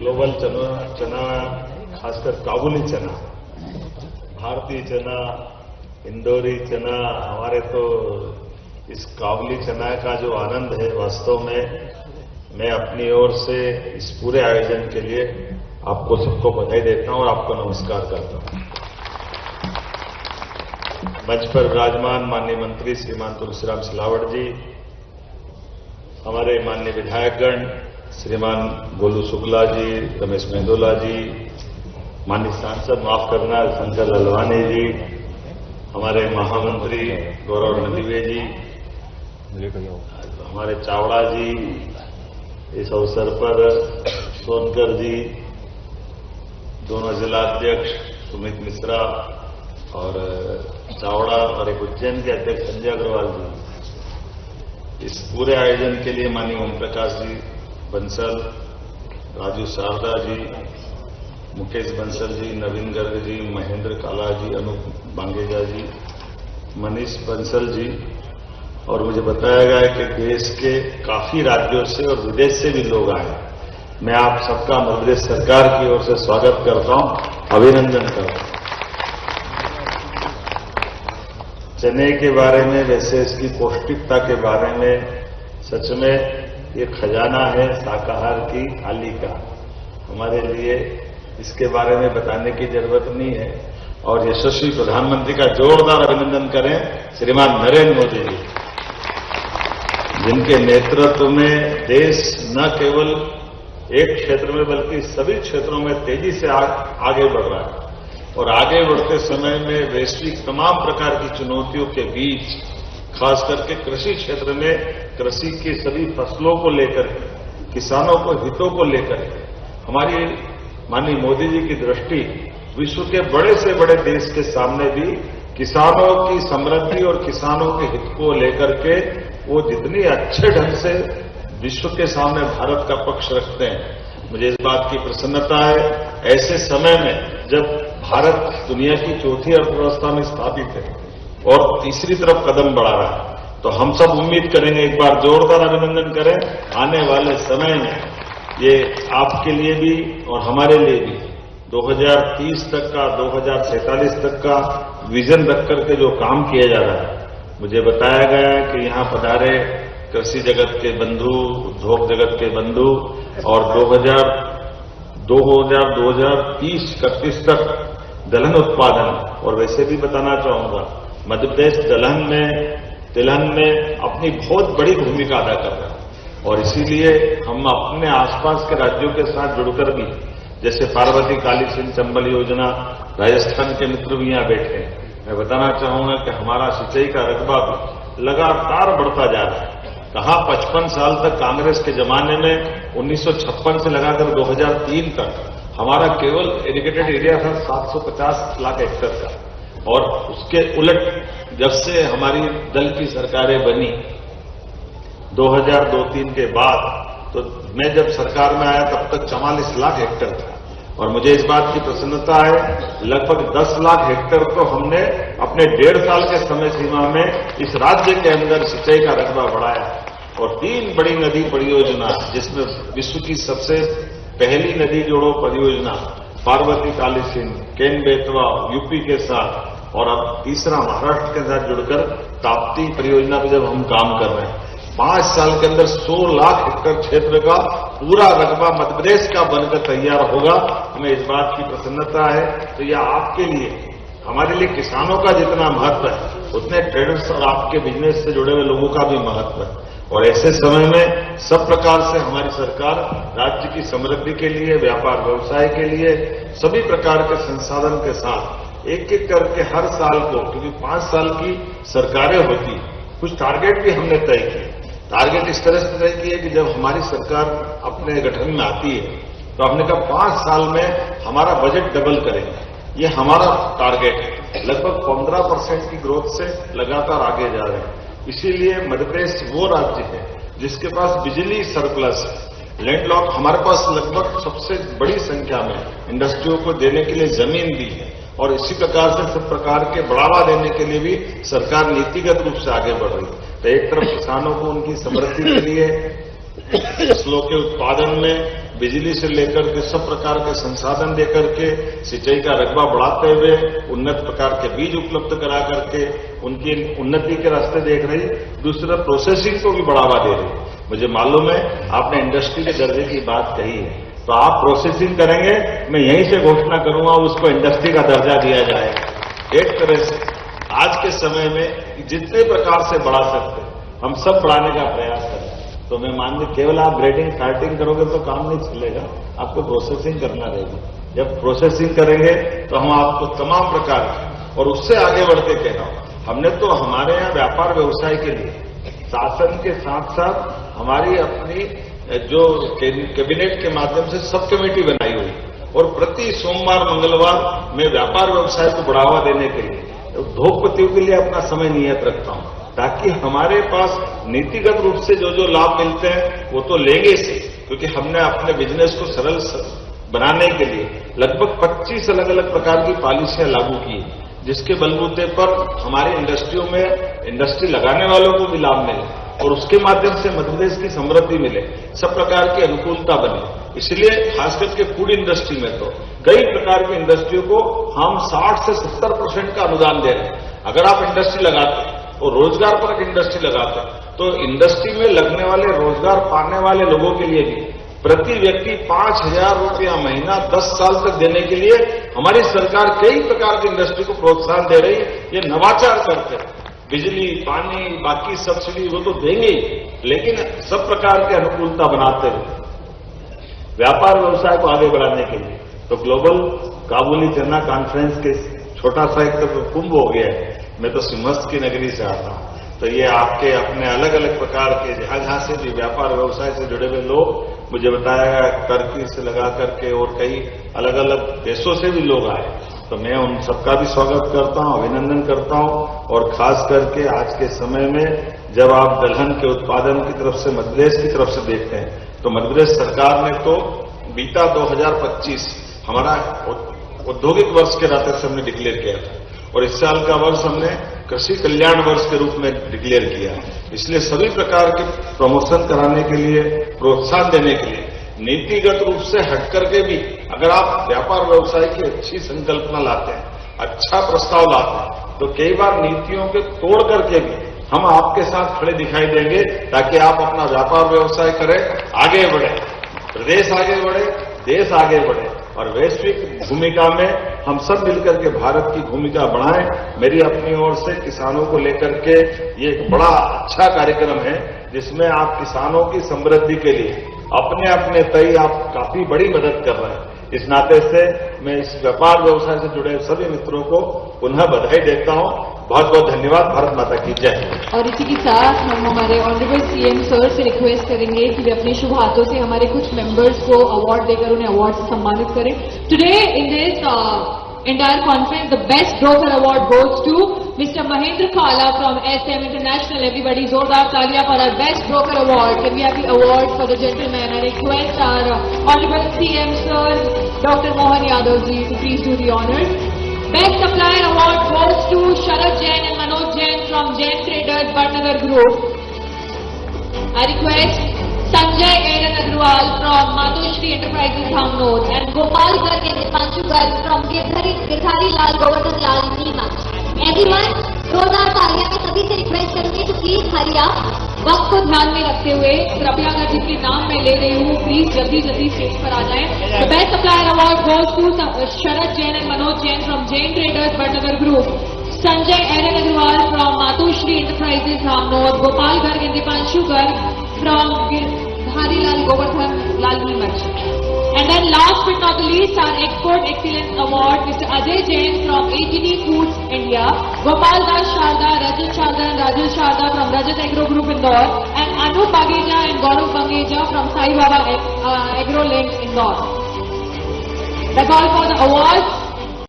Global चना, खासकर काबुली चना, भारतीय चना, इंदौरी चना, हमारे तो इस काबुली चना का जो आनंद है, वास्तव में मैं अपनी ओर से इस पूरे आयोजन के लिए आपको सबको बधाई देता हूं और आपको नमस्कार करता हूं। मंच पर विराजमान माननीय मंत्री श्रीमान तुलसीराम सिलावट जी, हमारे माननीय विधायकगण श्रीमान गोलू शुक्ला जी, रमेश मेंदोला जी, माननीय सांसद माफ करना शंकर ललवानी जी, हमारे महामंत्री गौरव नंदीवे जी, हमारे चावड़ा जी, इस अवसर पर सोनकर जी, दोनों जिलाध्यक्ष सुमित मिश्रा और चावड़ा और एक उज्जैन के अध्यक्ष संजय अग्रवाल जी, इस पूरे आयोजन के लिए माननीय ओम प्रकाश जी बंसल, राजू शारदा जी, मुकेश बंसल जी, नवीन गर्ग जी, महेंद्र काला जी, अनूप बांगेजा जी, मनीष बंसल जी, और मुझे बताया गया है कि देश के काफी राज्यों से और विदेश से भी लोग आए। मैं आप सबका मध्य प्रदेश सरकार की ओर से स्वागत करता हूं, अभिनंदन करता हूं। चने के बारे में, वैसे इसकी पौष्टिकता के बारे में सच में ये खजाना है शाकाहार की थाली का, हमारे लिए इसके बारे में बताने की जरूरत नहीं है। और यशस्वी प्रधानमंत्री का जोरदार अभिनंदन करें श्रीमान नरेंद्र मोदी जी, जिनके नेतृत्व में देश न केवल एक क्षेत्र में बल्कि सभी क्षेत्रों में तेजी से आगे बढ़ रहा है। और आगे बढ़ते समय में वैश्विक तमाम प्रकार की चुनौतियों के बीच खास करके कृषि क्षेत्र में कृषि की सभी फसलों को लेकर, किसानों को हितों को लेकर हमारी माननीय मोदी जी की दृष्टि विश्व के बड़े से बड़े देश के सामने भी किसानों की समृद्धि और किसानों के हित को लेकर के वो जितनी अच्छे ढंग से विश्व के सामने भारत का पक्ष रखते हैं, मुझे इस बात की प्रसन्नता है। ऐसे समय में जब भारत दुनिया की चौथी अर्थव्यवस्था में स्थापित है और तीसरी तरफ कदम बढ़ा रहा है, तो हम सब उम्मीद करेंगे, एक बार जोरदार अभिनंदन करें, आने वाले समय में ये आपके लिए भी और हमारे लिए भी 2030 तक का, 2047 तक का विजन रख करके जो काम किया जा रहा है, मुझे बताया गया है कि यहां पधारे कृषि जगत के बंधु, उद्योग जगत के बंधु, और 2030-31 तक दलहन उत्पादन, और वैसे भी बताना चाहूंगा मध्य प्रदेश तिलहन में अपनी बहुत बड़ी भूमिका अदा कर रहा है। और इसीलिए हम अपने आसपास के राज्यों के साथ जुड़कर भी, जैसे पार्वती काली सिंध चंबल योजना, राजस्थान के मित्र भी यहां बैठे हैं, मैं बताना चाहूंगा कि हमारा सिंचाई का रकबा भी लगातार बढ़ता जा रहा है। कहां 55 साल तक कांग्रेस के जमाने में 1956 से लगाकर 2003 तक हमारा केवल इरिगेटेड एरिया था 750 लाख हेक्टेयर का, और उसके उलट जब से हमारी दल की सरकारें बनी 2002-03 के बाद, तो मैं जब सरकार में आया तब तक 44 लाख हेक्टेयर था। और मुझे इस बात की प्रसन्नता है, लगभग 10 लाख हेक्टेयर तो हमने अपने 1.5 साल के समय सीमा में इस राज्य के अंदर सिंचाई का रकबा बढ़ाया। और 3 बड़ी नदी परियोजना, जिसमें विश्व की सबसे पहली नदी जोड़ो परियोजना पार्वती काली सिंध, केन बेतवा यूपी के साथ, और अब तीसरा महाराष्ट्र के साथ जुड़कर ताप्ती परियोजना पर जब हम काम कर रहे हैं, 5 साल के अंदर 100 लाख हेक्टेयर क्षेत्र का पूरा रकबा मध्य प्रदेश का बनकर तैयार होगा। हमें इस बात की प्रसन्नता है। तो यह आपके लिए, हमारे लिए किसानों का जितना महत्व है, उतने ट्रेडर्स और आपके बिजनेस से जुड़े हुए लोगों का भी महत्व है। और ऐसे समय में सब प्रकार से हमारी सरकार राज्य की समृद्धि के लिए, व्यापार व्यवसाय के लिए सभी प्रकार के संसाधन के साथ एक एक करके हर साल को, क्योंकि 5 साल की सरकारें होती, कुछ टारगेट भी हमने तय किए। टारगेट इस तरह से तय किए कि जब हमारी सरकार अपने गठन में आती है तो हमने कहा 5 साल में हमारा बजट डबल करेंगे। ये हमारा टारगेट है। लगभग 15% की ग्रोथ से लगातार आगे जा रहे हैं। इसीलिए मध्य प्रदेश वो राज्य है जिसके पास बिजली सरप्लस है। लैंडलॉक हमारे पास लगभग सबसे बड़ी संख्या में इंडस्ट्रियों को देने के लिए जमीन दी है, और इसी प्रकार से सब प्रकार के बढ़ावा देने के लिए भी सरकार नीतिगत रूप से आगे बढ़ रही है। तो एक तरफ किसानों को उनकी समृद्धि के लिए फसलों के उत्पादन में बिजली से लेकर के सब प्रकार के संसाधन देकर के, सिंचाई का रकबा बढ़ाते हुए, उन्नत प्रकार के बीज उपलब्ध करा करके उनकी उन्नति के रास्ते देख रही। दूसरा, प्रोसेसिंग को भी बढ़ावा दे रही। मुझे मालूम है आपने इंडस्ट्री के दर्जे की बात कही है, तो आप प्रोसेसिंग करेंगे, मैं यहीं से घोषणा करूंगा उसको इंडस्ट्री का दर्जा दिया जाएगा। एक तरह से आज के समय में जितने प्रकार से बढ़ा सकते हम सब बढ़ाने का प्रयास करें। तो मैं मान ली केवल आप ग्रेडिंग सॉर्टिंग करोगे तो काम नहीं चलेगा, आपको प्रोसेसिंग करना रहेगा। जब प्रोसेसिंग करेंगे तो हम आपको तमाम प्रकार की, और उससे आगे बढ़ के कह रहा हूं, हमने तो हमारे यहाँ व्यापार व्यवसाय के लिए शासन के साथ साथ हमारी अपनी जो कैबिनेट के माध्यम से सब कमेटी बनाई हुई, और प्रति सोमवार मंगलवार मैं व्यापार व्यवसाय को बढ़ावा देने के लिए उद्योगपतियों के लिए अपना समय नियत रखता हूं, ताकि हमारे पास नीतिगत रूप से जो जो लाभ मिलते हैं वो तो लेंगे से, क्योंकि हमने अपने बिजनेस को सरल बनाने के लिए लगभग 25 अलग अलग प्रकार की पॉलिसियां लागू की, जिसके बलबूते पर हमारी इंडस्ट्रियों में इंडस्ट्री लगाने वालों को भी लाभ मिले और उसके माध्यम से मध्य प्रदेश की समृद्धि मिले, सब प्रकार की अनुकूलता बने। इसलिए खासकर के फूड इंडस्ट्री में तो कई प्रकार की इंडस्ट्रियों को हम 60 से 70% का अनुदान दे रहे हैं। अगर आप इंडस्ट्री लगाते और रोजगार परक इंडस्ट्री लगाते तो इंडस्ट्री में लगने वाले रोजगार पाने वाले लोगों के लिए भी प्रति व्यक्ति 5,000 रुपया महीना 10 साल तक देने के लिए हमारी सरकार कई प्रकार की इंडस्ट्री को प्रोत्साहन दे रही है। ये नवाचार करते हैं, बिजली, पानी, बाकी सब्सिडी वो तो देंगे ही, लेकिन सब प्रकार के अनुकूलता बनाते हुए व्यापार व्यवसाय को आगे बढ़ाने के लिए तो ग्लोबल काबुली चना कॉन्फ्रेंस के छोटा सा एक तो कुंभ हो गया है। मैं तो सिंहस्थ की नगरी से आता हूं, तो ये आपके अपने अलग अलग प्रकार के जहां से भी व्यापार व्यवसाय से जुड़े हुए लोग, मुझे बताया गया टर्की से लगा करके और कई अलग अलग देशों से भी लोग आए, तो मैं उन सबका भी स्वागत करता हूं, अभिनंदन करता हूं। और खास करके आज के समय में जब आप दलहन के उत्पादन की तरफ से मध्य प्रदेश की तरफ से देखते हैं, तो मध्य प्रदेश सरकार ने तो बीता 2025 हमारा औद्योगिक वर्ष के नाते से हमने डिक्लेयर किया था, और इस साल का वर्ष हमने कृषि कल्याण वर्ष के रूप में डिक्लेयर किया। इसलिए सभी प्रकार के प्रमोशन कराने के लिए, प्रोत्साहन देने के लिए, नीतिगत रूप से हट करके भी अगर आप व्यापार व्यवसाय की अच्छी संकल्पना लाते हैं, अच्छा प्रस्ताव लाते हैं, तो कई बार नीतियों के तोड़ करके भी हम आपके साथ खड़े दिखाई देंगे, ताकि आप अपना व्यापार व्यवसाय करें, आगे बढ़े, प्रदेश आगे बढ़े, देश आगे बढ़े, और वैश्विक भूमिका में हम सब मिलकर के भारत की भूमिका बढ़ाएं। मेरी अपनी ओर से किसानों को लेकर के ये एक बड़ा अच्छा कार्यक्रम है, जिसमें आप किसानों की समृद्धि के लिए अपने अपने तय आप काफी बड़ी मदद कर रहे हैं। इस नाते से मैं इस व्यापार व्यवसाय से जुड़े सभी मित्रों को पुनः बधाई देता हूं। बहुत बहुत धन्यवाद। भारत माता की जय। और इसी के साथ हम हमारे ऑनरेबल सीएम सर से रिक्वेस्ट करेंगे कि वे अपने शुभ हाथों से हमारे कुछ मेंबर्स को अवार्ड देकर उन्हें अवार्ड से सम्मानित करें। Today in this entire conference, the best broker award goes to Mr. Mahendra Kala from SM International. Everybody, zordar taaliyan for our best broker award. Can we have the award for the gentleman? I request our honorable CM sir, Dr. Mohan Yadav ji, to please do the honors. Best supplier award goes to Sharad Jain and Manoj Jain from Jain Traders, Bhatnagar Group. I request Sanjay Aaron Agrawal from Matoshri Enterprises, Dhamnod, and Gopal Garg and Dipanshu Garg from Girdhari Lal Govardhan Lal, Neemuch. Everyone, जोरदार तालियां। मैं सभी से request करूंगी तो please हरिया वक्त को ध्यान में रखते हुए कृपया अगर जिनके नाम मैं ले रही हूँ प्लीज जल्दी जल्दी स्टेज पर आ जाएं। The best supplier award goes to Sharad Jain and Manoj Jain from Jain Traders, Bhatnagar Group. Sanjay Aaron Agrawal from Matoshri Enterprises, Dhamnod, Gopal Garg and Dipanshu Garg from Girdhari Lal Govardhan Lal, Neemuch. And then last but not the least, our Export Excellence Award, Mr. Ajay Jain from AGD Foods India, Gopal Das Sharda, Rajat Sharda and Rajat Sharda from Rajat Agro Group Indore, and Anup Bageja and Gaurav Bangeja from Sai Baba Agro Link Indore. That's all for the awards.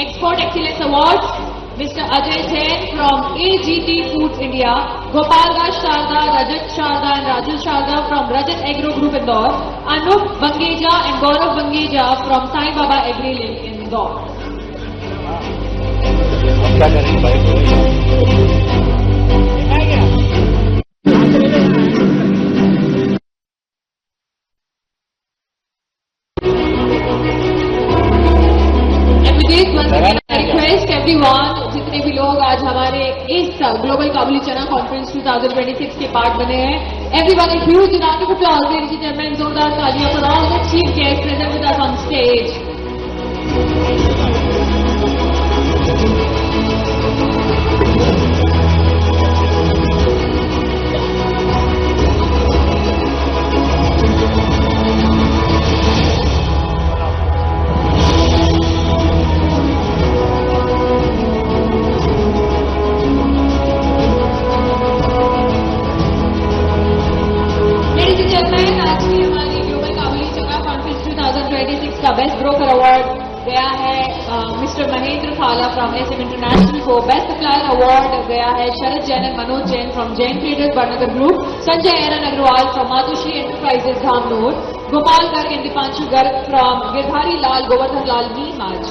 Export Excellence Awards. Mr. Ajay Jain from AGT Foods India, Gopal Das Sharda, Rajat Sharda and Rajat Sharda from Rajat Agro Group Indore, Anup Bangeja and Gaurav Bangeja from Sai Baba Agri Link Indore. this, once again I request everyone, जितने भी लोग आज हमारे इस global काबुली चना conference 2026 के part बने हैं, everyone a huge round of applause, ladies and gentlemen, जोरदार तालियां for all the chief guests present with us on stage. आज की हमारी ग्लोबल काबुली चना कॉन्फ्रेंस 2026 का बेस्ट ब्रोकर अवार्ड गया है mister Mahendra Phala from SM international को। बेस्ट सप्लायर अवार्ड गया है Sharad Jain and Manoj Jain from Jain traders Badnagar group, Sanjay Eran Agrawal from Matushri enterprises Dhamnoor, Gopal Garg and Deepanshu Garg from Girdhari Lal Govardhan Lal नीम आज।